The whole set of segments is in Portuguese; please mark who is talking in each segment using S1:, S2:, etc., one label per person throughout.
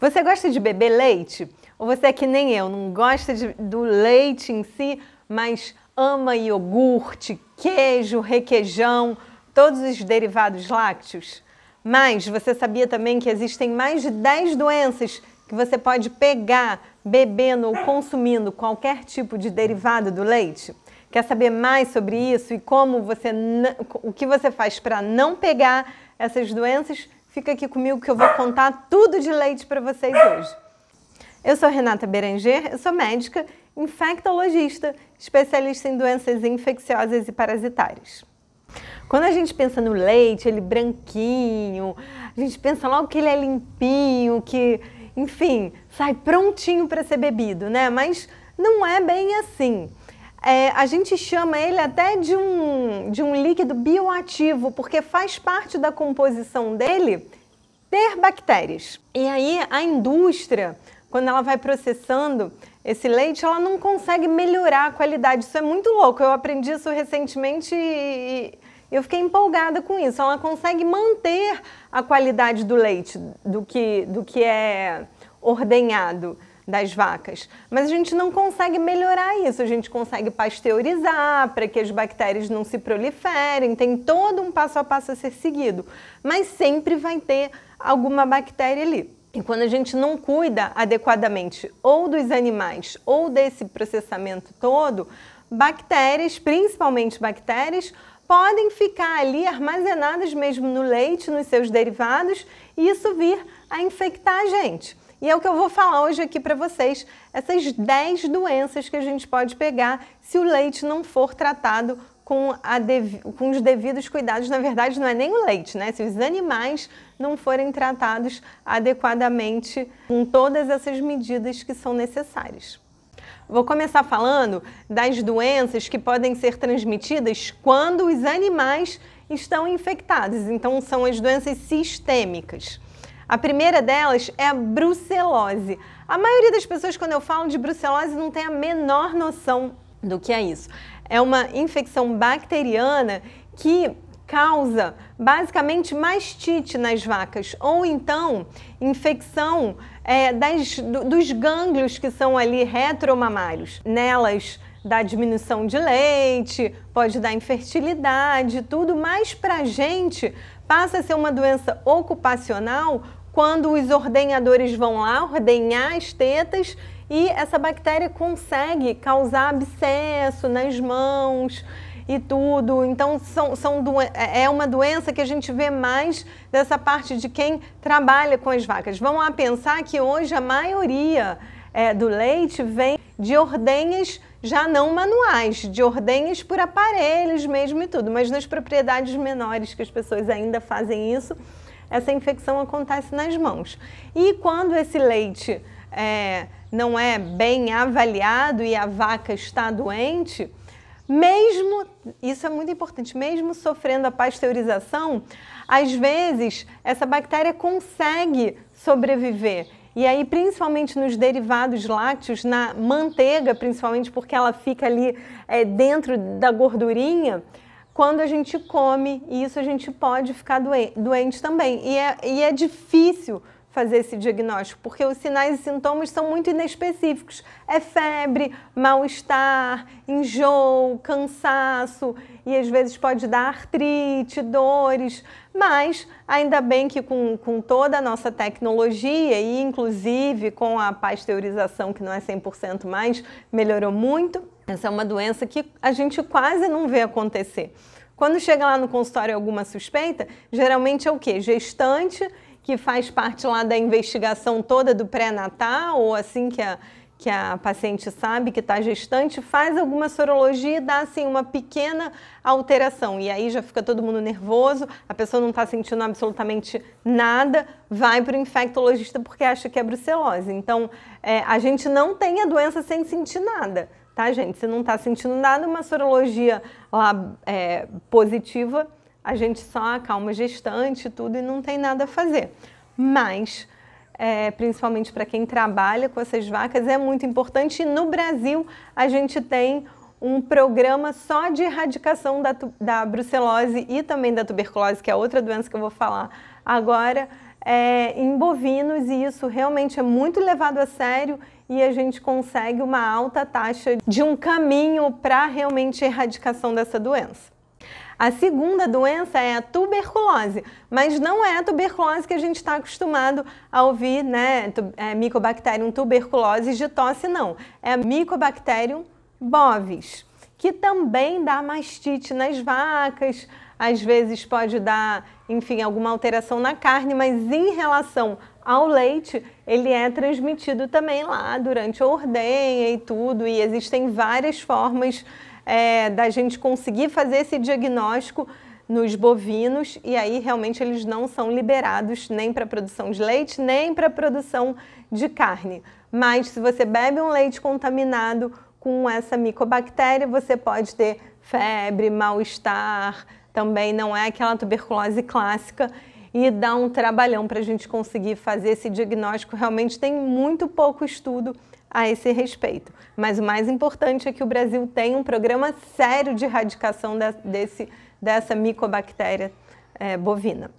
S1: Você gosta de beber leite? Ou você é que nem eu, não gosta do leite em si, mas ama iogurte, queijo, requeijão, todos os derivados lácteos? Mas você sabia também que existem mais de 10 doenças que você pode pegar bebendo ou consumindo qualquer tipo de derivado do leite? Quer saber mais sobre isso e o que você faz para não pegar essas doenças? Fica aqui comigo que eu vou contar tudo de leite para vocês hoje. Eu sou Renata Beranger, eu sou médica, infectologista, especialista em doenças infecciosas e parasitárias. Quando a gente pensa no leite, ele branquinho, a gente pensa logo que ele é limpinho, que, enfim, sai prontinho para ser bebido, né? Mas não é bem assim. A gente chama ele até de um líquido bioativo, porque faz parte da composição dele ter bactérias. E aí a indústria, quando ela vai processando esse leite, ela não consegue melhorar a qualidade. Isso é muito louco, eu aprendi isso recentemente e eu fiquei empolgada com isso. Ela consegue manter a qualidade do leite, do que é ordenhado das vacas, mas a gente não consegue melhorar isso, a gente consegue pasteurizar para que as bactérias não se proliferem, tem todo um passo a passo a ser seguido, mas sempre vai ter alguma bactéria ali. E quando a gente não cuida adequadamente ou dos animais ou desse processamento todo, bactérias, principalmente bactérias, podem ficar ali armazenadas mesmo no leite, nos seus derivados, e isso vir a infectar a gente. E é o que eu vou falar hoje aqui para vocês, essas 10 doenças que a gente pode pegar se o leite não for tratado com os devidos cuidados. Na verdade, não é nem o leite, né? Se os animais não forem tratados adequadamente com todas essas medidas que são necessárias. Vou começar falando das doenças que podem ser transmitidas quando os animais estão infectados. Então, são as doenças sistêmicas. A primeira delas é a brucelose. A maioria das pessoas, quando eu falo de brucelose, não tem a menor noção do que é isso. É uma infecção bacteriana que causa basicamente mastite nas vacas, ou então infecção dos gânglios que são ali retromamários. Nelas dá diminuição de leite, pode dar infertilidade, tudo, mas pra gente passa a ser uma doença ocupacional quando os ordenhadores vão lá ordenhar as tetas e essa bactéria consegue causar abscesso nas mãos e tudo. Então é uma doença que a gente vê mais dessa parte de quem trabalha com as vacas. Vamos lá pensar que hoje a maioria do leite vem de ordenhas já não manuais, de ordenhas por aparelhos mesmo e tudo, mas nas propriedades menores que as pessoas ainda fazem isso, essa infecção acontece nas mãos. E quando esse leite não é bem avaliado e a vaca está doente, mesmo, isso é muito importante, mesmo sofrendo a pasteurização, às vezes essa bactéria consegue sobreviver. E aí, principalmente nos derivados lácteos, na manteiga, principalmente porque ela fica ali dentro da gordurinha, quando a gente come isso, a gente pode ficar doente também. E é difícil fazer esse diagnóstico, porque os sinais e sintomas são muito inespecíficos. É febre, mal-estar, enjoo, cansaço, e às vezes pode dar artrite, dores, mas ainda bem que com toda a nossa tecnologia e inclusive com a pasteurização, que não é 100% mais, melhorou muito. Essa é uma doença que a gente quase não vê acontecer. Quando chega lá no consultório alguma suspeita, geralmente é o quê? Gestante, que faz parte lá da investigação toda do pré-natal, ou assim que a paciente sabe que está gestante, faz alguma sorologia e dá assim uma pequena alteração. E aí já fica todo mundo nervoso, a pessoa não está sentindo absolutamente nada, vai para o infectologista porque acha que é brucelose. Então, a gente não tem a doença sem sentir nada. Tá, gente? Se não está sentindo nada, uma sorologia lá positiva, a gente só acalma gestante e tudo e não tem nada a fazer. Mas, principalmente para quem trabalha com essas vacas, é muito importante. E no Brasil, a gente tem um programa só de erradicação da brucelose e também da tuberculose, que é outra doença que eu vou falar agora, em bovinos, e isso realmente é muito levado a sério e a gente consegue uma alta taxa de um caminho para realmente a erradicação dessa doença. A segunda doença é a tuberculose, mas não é a tuberculose que a gente está acostumado a ouvir, né? Mycobacterium tuberculose de tosse, não. É a Mycobacterium bovis, que também dá mastite nas vacas, às vezes pode dar, enfim, alguma alteração na carne, mas em relação ao leite, ele é transmitido também lá durante a ordenha e tudo, e existem várias formas da gente conseguir fazer esse diagnóstico nos bovinos, e aí realmente eles não são liberados nem para produção de leite, nem para produção de carne. Mas se você bebe um leite contaminado com essa micobactéria, você pode ter febre, mal-estar, também não é aquela tuberculose clássica, e dá um trabalhão para a gente conseguir fazer esse diagnóstico. Realmente tem muito pouco estudo a esse respeito. Mas o mais importante é que o Brasil tem um programa sério de erradicação dessa micobactéria bovina.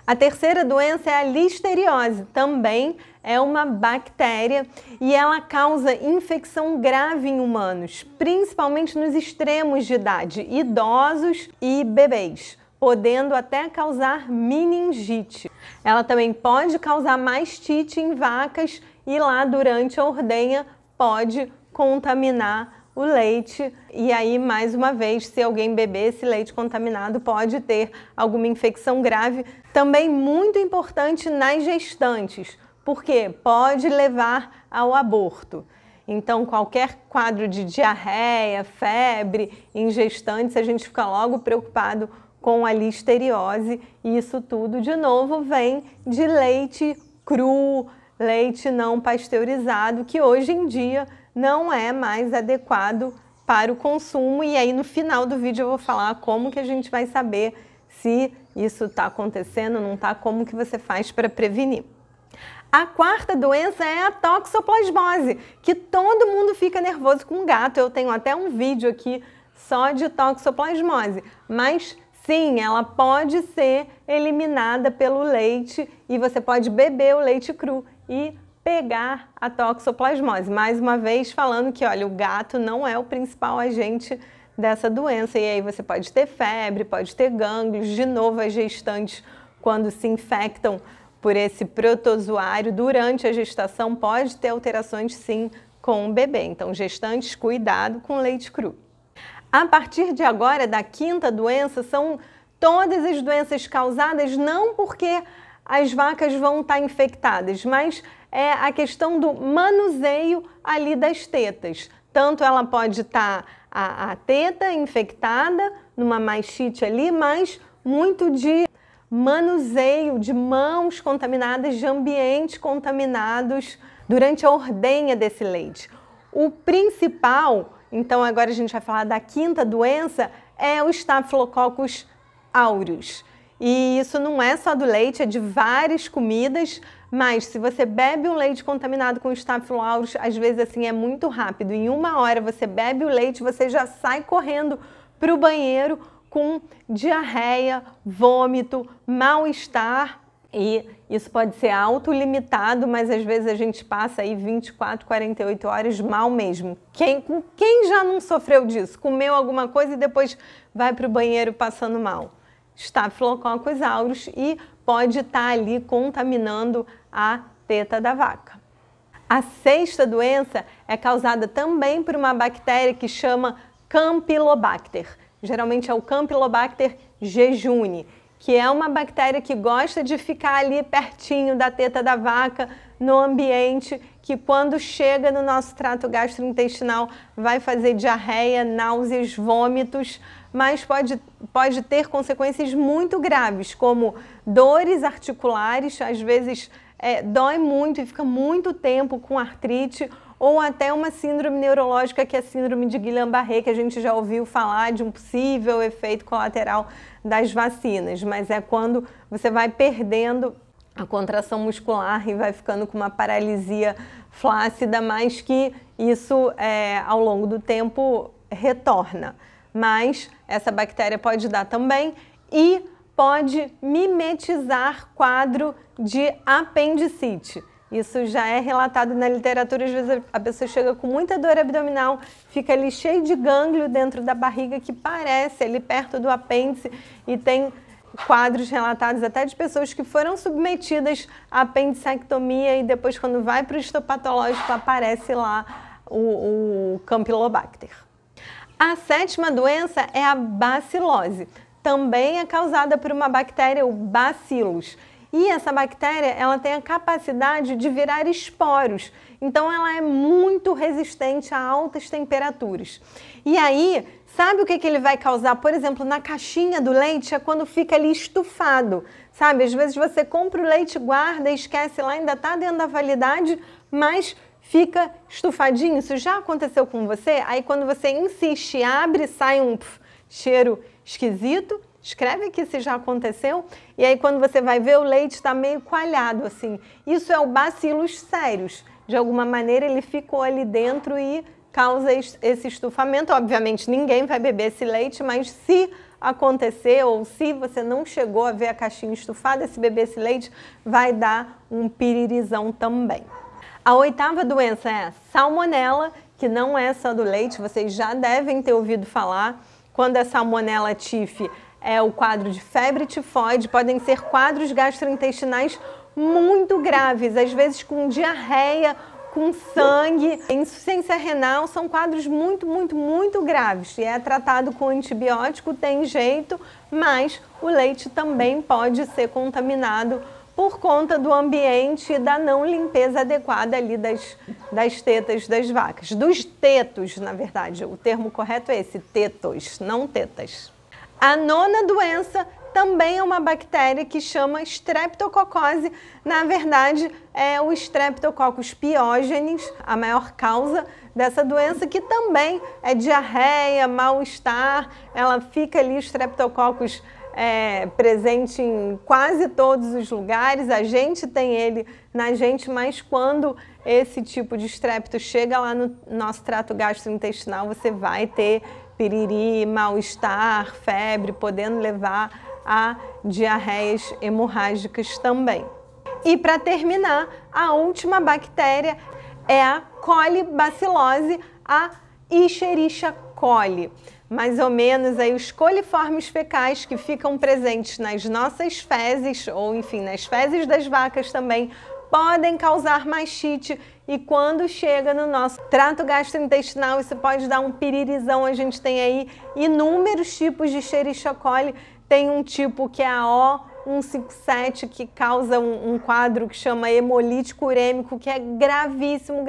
S1: A terceira doença é a listeriose, também é uma bactéria e ela causa infecção grave em humanos, principalmente nos extremos de idade, idosos e bebês, podendo até causar meningite. Ela também pode causar mastite em vacas e lá durante a ordenha pode contaminar o leite, e aí mais uma vez, se alguém beber esse leite contaminado, pode ter alguma infecção grave. Também muito importante nas gestantes, porque pode levar ao aborto. Então qualquer quadro de diarreia, febre em gestantes, a gente fica logo preocupado com a listeriose, e isso tudo de novo vem de leite cru, leite não pasteurizado, que hoje em dia não é mais adequado para o consumo. E aí no final do vídeo eu vou falar como que a gente vai saber se isso está acontecendo ou não está, como que você faz para prevenir. A quarta doença é a toxoplasmose, que todo mundo fica nervoso com gato. Eu tenho até um vídeo aqui só de toxoplasmose, mas sim, ela pode ser eliminada pelo leite e você pode beber o leite cru e pegar a toxoplasmose. Mais uma vez falando que, olha, o gato não é o principal agente dessa doença, e aí você pode ter febre, pode ter gânglios. De novo, as gestantes, quando se infectam por esse protozoário durante a gestação, pode ter alterações sim com o bebê. Então, gestantes, cuidado com leite cru. A partir de agora, da quinta doença, são todas as doenças causadas não porque as vacas vão estar infectadas, mas é a questão do manuseio ali das tetas. Tanto ela pode estar a teta infectada, numa mastite ali, mas muito de manuseio de mãos contaminadas, de ambientes contaminados durante a ordenha desse leite. O principal, então agora a gente vai falar da quinta doença, é o Staphylococcus aureus. E isso não é só do leite, é de várias comidas, mas se você bebe um leite contaminado com Staphylococcus aureus, às vezes assim é muito rápido. Em 1 hora você bebe o leite, você já sai correndo para o banheiro com diarreia, vômito, mal-estar, e isso pode ser autolimitado, mas às vezes a gente passa aí 24, 48 horas mal mesmo. Quem já não sofreu disso? Comeu alguma coisa e depois vai para o banheiro passando mal? Staphylococcus aureus, e pode estar ali contaminando a teta da vaca. A sexta doença é causada também por uma bactéria que chama Campylobacter. Geralmente é o Campylobacter jejuni, que é uma bactéria que gosta de ficar ali pertinho da teta da vaca, no ambiente, que quando chega no nosso trato gastrointestinal vai fazer diarreia, náuseas, vômitos, mas pode ter consequências muito graves, como dores articulares, às vezes dói muito e fica muito tempo com artrite, ou até uma síndrome neurológica, que é a síndrome de Guillain-Barré, que a gente já ouviu falar de um possível efeito colateral das vacinas, mas é quando você vai perdendo a contração muscular e vai ficando com uma paralisia flácida, mas que isso ao longo do tempo retorna. Mas essa bactéria pode dar também, e pode mimetizar quadro de apendicite. Isso já é relatado na literatura. Às vezes a pessoa chega com muita dor abdominal, fica ali cheio de gânglio dentro da barriga que parece ali perto do apêndice, e tem quadros relatados até de pessoas que foram submetidas à apendicectomia e depois, quando vai para o histopatológico, aparece lá o Campylobacter. A sétima doença é a bacilose. Também é causada por uma bactéria, o Bacillus. E essa bactéria, ela tem a capacidade de virar esporos. Então, ela é muito resistente a altas temperaturas. E aí, sabe o que ele vai causar? Por exemplo, na caixinha do leite, é quando fica ali estufado. Sabe, às vezes você compra o leite, guarda, esquece lá, ainda está dentro da validade, mas fica estufadinho. Isso já aconteceu com você? Aí, quando você insiste, abre, sai um cheiro esquisito. Escreve aqui se já aconteceu. E aí, quando você vai ver, o leite está meio coalhado, assim. Isso é o Bacillus cereus. De alguma maneira, ele ficou ali dentro e causa esse estufamento. Obviamente, ninguém vai beber esse leite, mas se acontecer, ou se você não chegou a ver a caixinha estufada, se beber esse leite, vai dar um piririzão também. A oitava doença é a salmonela, que não é só do leite, vocês já devem ter ouvido falar. Quando é salmonela typhi, é o quadro de febre tifoide, podem ser quadros gastrointestinais muito graves, às vezes com diarreia, com sangue, insuficiência renal, são quadros muito graves. E é tratado com antibiótico, tem jeito, mas o leite também pode ser contaminado por conta do ambiente e da não limpeza adequada ali das tetas das vacas. Dos tetos, na verdade, o termo correto é esse, tetos, não tetas. A nona doença também é uma bactéria que chama Streptococose. Na verdade, é o Streptococcus pyogenes, a maior causa dessa doença, que também é diarreia, mal-estar. Ela fica ali, o Streptococcus presente em quase todos os lugares. A gente tem ele na gente, mas quando esse tipo de estrepto chega lá no nosso trato gastrointestinal, você vai ter piriri, mal-estar, febre, podendo levar a diarreias hemorrágicas também. E para terminar, a última bactéria é a colibacilose, a Escherichia coli. Mais ou menos aí os coliformes fecais que ficam presentes nas nossas fezes, ou enfim, nas fezes das vacas também, podem causar mastite, e quando chega no nosso trato gastrointestinal, isso pode dar um piririzão. A gente tem aí inúmeros tipos de Escherichia coli. Tem um tipo que é a O157, que causa um quadro que chama hemolítico urêmico, que é gravíssimo,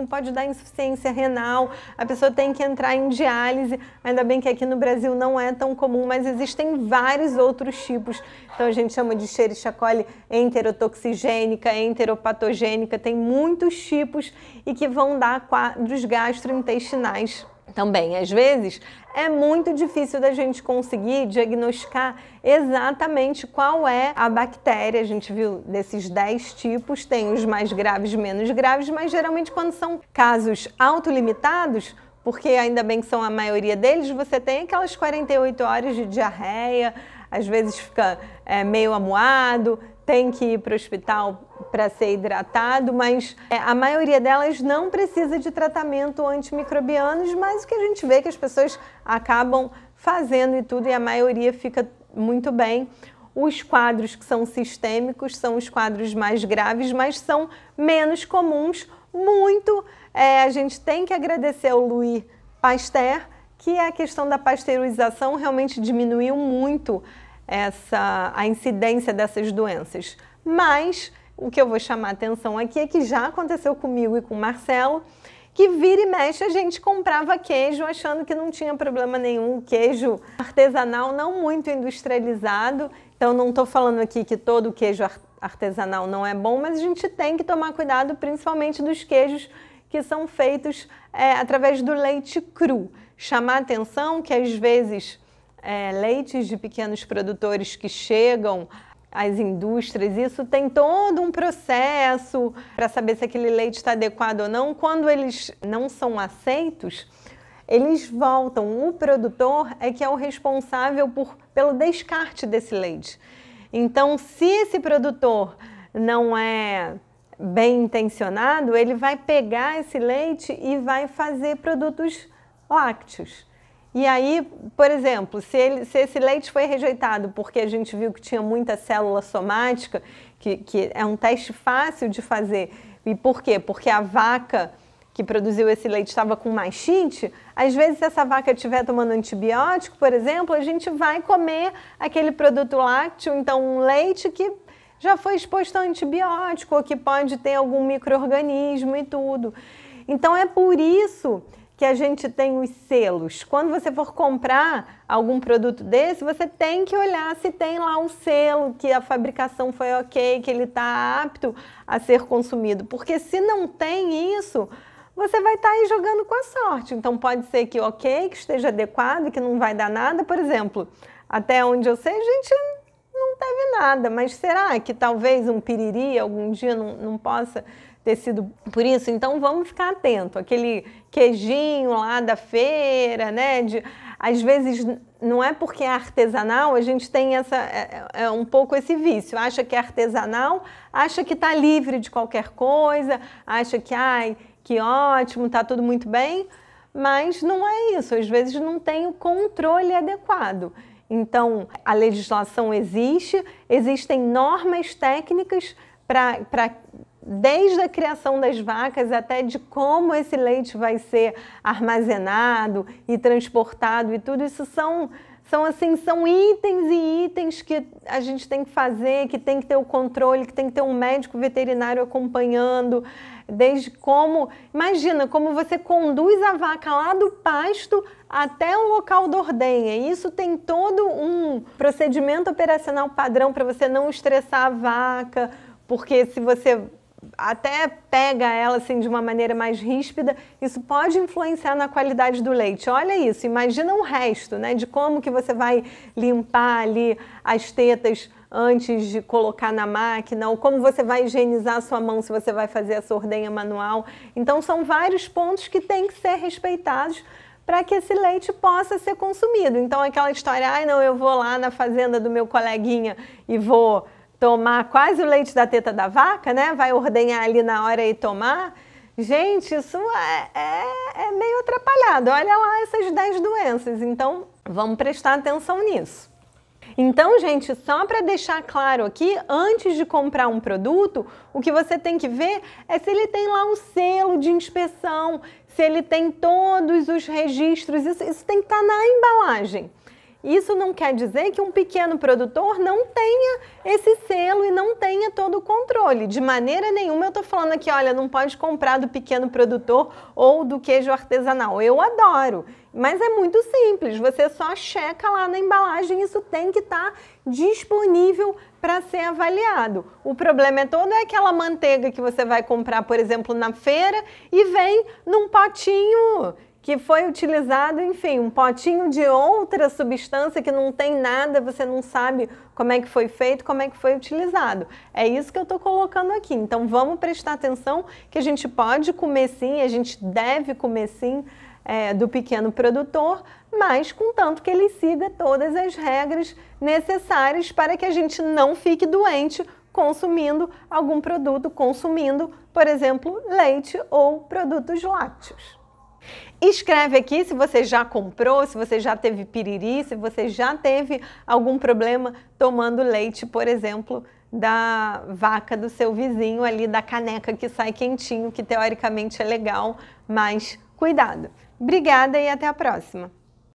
S1: pode dar insuficiência renal, a pessoa tem que entrar em diálise. Ainda bem que aqui no Brasil não é tão comum, mas existem vários outros tipos. Então a gente chama de Escherichia coli enterotoxigênica, enteropatogênica, tem muitos tipos e que vão dar quadros gastrointestinais também. Às vezes é muito difícil da gente conseguir diagnosticar exatamente qual é a bactéria. A gente viu desses 10 tipos, tem os mais graves, menos graves, mas geralmente quando são casos autolimitados, porque ainda bem que são a maioria deles, você tem aquelas 48 horas de diarreia, às vezes fica meio amuado, tem que ir para o hospital para ser hidratado, mas a maioria delas não precisa de tratamento antimicrobianos, mas o que a gente vê é que as pessoas acabam fazendo e tudo, e a maioria fica muito bem. Os quadros que são sistêmicos são os quadros mais graves, mas são menos comuns. A gente tem que agradecer ao Louis Pasteur, que a questão da pasteurização realmente diminuiu muito a incidência dessas doenças. Mas o que eu vou chamar a atenção aqui é que já aconteceu comigo e com o Marcelo, que vira e mexe a gente comprava queijo achando que não tinha problema nenhum, queijo artesanal, não muito industrializado. Então não estou falando aqui que todo queijo artesanal não é bom, mas a gente tem que tomar cuidado principalmente dos queijos que são feitos através do leite cru. Chamar a atenção que às vezes leites de pequenos produtores que chegam às indústrias, isso tem todo um processo para saber se aquele leite está adequado ou não. Quando eles não são aceitos, eles voltam. O produtor é que é o responsável pelo descarte desse leite. Então, se esse produtor não é bem intencionado, ele vai pegar esse leite e vai fazer produtos lácteos. E aí, por exemplo, se esse leite foi rejeitado porque a gente viu que tinha muita célula somática, que é um teste fácil de fazer. E por quê? Porque a vaca que produziu esse leite estava com mastite, às vezes se essa vaca estiver tomando antibiótico, por exemplo, a gente vai comer aquele produto lácteo, então um leite que já foi exposto a antibiótico, ou que pode ter algum micro-organismo e tudo. Então é por isso que a gente tem os selos. Quando você for comprar algum produto desse, você tem que olhar se tem lá um selo, que a fabricação foi ok, que ele está apto a ser consumido. Porque se não tem isso, você vai estar aí jogando com a sorte. Então pode ser que ok, que esteja adequado, que não vai dar nada. Por exemplo, até onde eu sei, a gente não teve nada. Mas será que talvez um piriri algum dia não possa ter sido por isso? Então vamos ficar atento. Aquele queijinho lá da feira, né? Às vezes não é porque é artesanal, a gente tem um pouco esse vício. Acha que é artesanal, acha que está livre de qualquer coisa, acha que, ai, que ótimo, está tudo muito bem, mas não é isso. Às vezes não tem o controle adequado. Então, a legislação existe, existem normas técnicas para desde a criação das vacas até de como esse leite vai ser armazenado e transportado e tudo isso são itens e itens que a gente tem que fazer, que tem que ter o controle, que tem que ter um médico veterinário acompanhando, desde como... Imagina como você conduz a vaca lá do pasto até o local da ordenha. Isso tem todo um procedimento operacional padrão para você não estressar a vaca, porque se você até pega ela assim de uma maneira mais ríspida, isso pode influenciar na qualidade do leite. Olha isso, imagina o resto, né, de como que você vai limpar ali as tetas antes de colocar na máquina, ou como você vai higienizar a sua mão se você vai fazer essa ordenha manual. Então são vários pontos que têm que ser respeitados para que esse leite possa ser consumido. Então aquela história, ai não, eu vou lá na fazenda do meu coleguinha e vou tomar quase o leite da teta da vaca, né? Vai ordenhar ali na hora e tomar. Gente, isso é meio atrapalhado. Olha lá essas 10 doenças. Então, vamos prestar atenção nisso. Então, gente, só para deixar claro aqui, antes de comprar um produto, o que você tem que ver é se ele tem lá um selo de inspeção, se ele tem todos os registros, isso tem que estar na embalagem. Isso não quer dizer que um pequeno produtor não tenha esse selo e não tenha todo o controle. De maneira nenhuma eu estou falando aqui, olha, não pode comprar do pequeno produtor ou do queijo artesanal. Eu adoro, mas é muito simples. Você só checa lá na embalagem, isso tem que estar disponível para ser avaliado. O problema todo é aquela manteiga que você vai comprar, por exemplo, na feira e vem num potinho que foi utilizado, enfim, um potinho de outra substância que não tem nada, você não sabe como é que foi feito, como é que foi utilizado. É isso que eu estou colocando aqui. Então vamos prestar atenção que a gente pode comer sim, a gente deve comer sim do pequeno produtor, mas contanto que ele siga todas as regras necessárias para que a gente não fique doente consumindo algum produto, consumindo, por exemplo, leite ou produtos lácteos. Escreve aqui se você já comprou, se você já teve piriri, se você já teve algum problema tomando leite, por exemplo, da vaca do seu vizinho ali, da caneca que sai quentinho, que teoricamente é legal, mas cuidado. Obrigada e até a próxima!